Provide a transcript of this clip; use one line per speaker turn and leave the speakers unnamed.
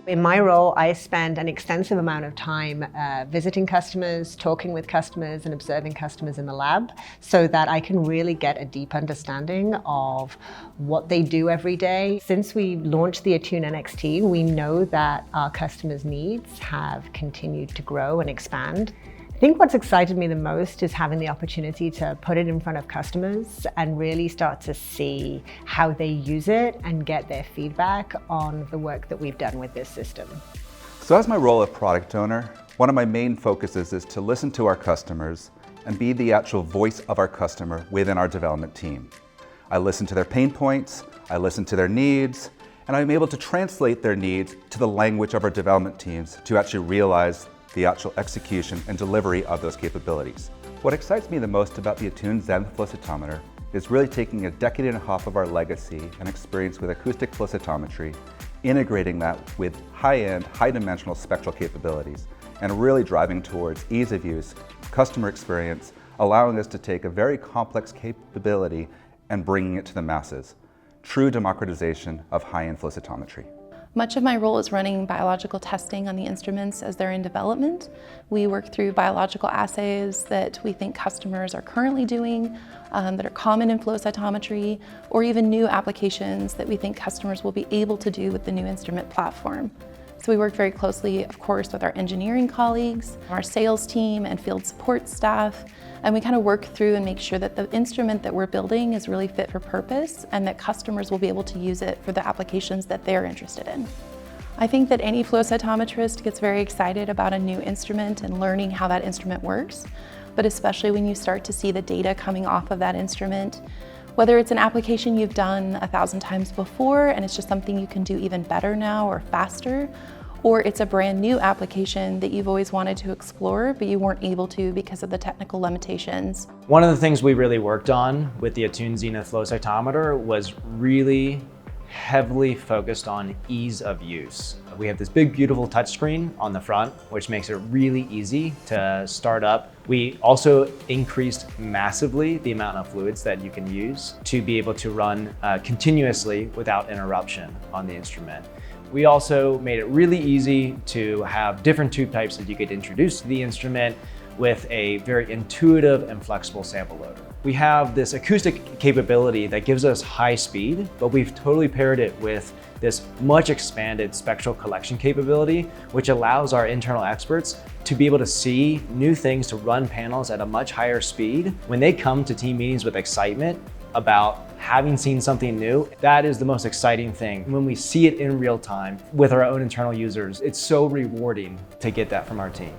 In my role, I spend an extensive amount of time visiting customers, talking with customers and observing customers in the lab so that I can really get a deep understanding of what they do every day. Since we launched the Attune NXT, we know that our customers' needs have continued to grow and expand. I think what's excited me the most is having the opportunity to put it in front of customers and really start to see how they use it and get their feedback on the work that we've done with this system.
So as my role of product owner, one of my main focuses is to listen to our customers and be the actual voice of our customer within our development team. I listen to their pain points, I listen to their needs, and I'm able to translate their needs to the language of our development teams to actually realize the actual execution and delivery of those capabilities. What excites me the most about the Attune Xenith flow cytometer is really taking a decade and a half of our legacy and experience with acoustic flow cytometry, integrating that with high-end, high-dimensional spectral capabilities, and really driving towards ease of use, customer experience, allowing us to take a very complex capability and bringing it to the masses. True democratization of high-end flow cytometry.
Much of my role is running biological testing on the instruments as they're in development. We work through biological assays that we think customers are currently doing, that are common in flow cytometry, or even new applications that we think customers will be able to do with the new instrument platform. So we work very closely, of course, with our engineering colleagues, our sales team, and field support staff, and we kind of work through and make sure that the instrument that we're building is really fit for purpose and that customers will be able to use it for the applications that they're interested in. I think that any flow cytometrist gets very excited about a new instrument and learning how that instrument works, but especially when you start to see the data coming off of that instrument, whether it's an application you've done 1,000 times before and it's just something you can do even better now or faster, or it's a brand new application that you've always wanted to explore, but you weren't able to because of the technical limitations.
One of the things we really worked on with the Attune Xenith flow cytometer was really heavily focused on ease of use. We have this big, beautiful touchscreen on the front, which makes it really easy to start up. We also increased massively the amount of fluids that you can use to be able to run continuously without interruption on the instrument. We also made it really easy to have different tube types that you could introduce to the instrument with a very intuitive and flexible sample loader. We have this acoustic capability that gives us high speed, but we've totally paired it with this much expanded spectral collection capability, which allows our internal experts to be able to see new things, to run panels at a much higher speed. When they come to team meetings with excitement about having seen something new, that is the most exciting thing. When we see it in real time with our own internal users, it's so rewarding to get that from our team.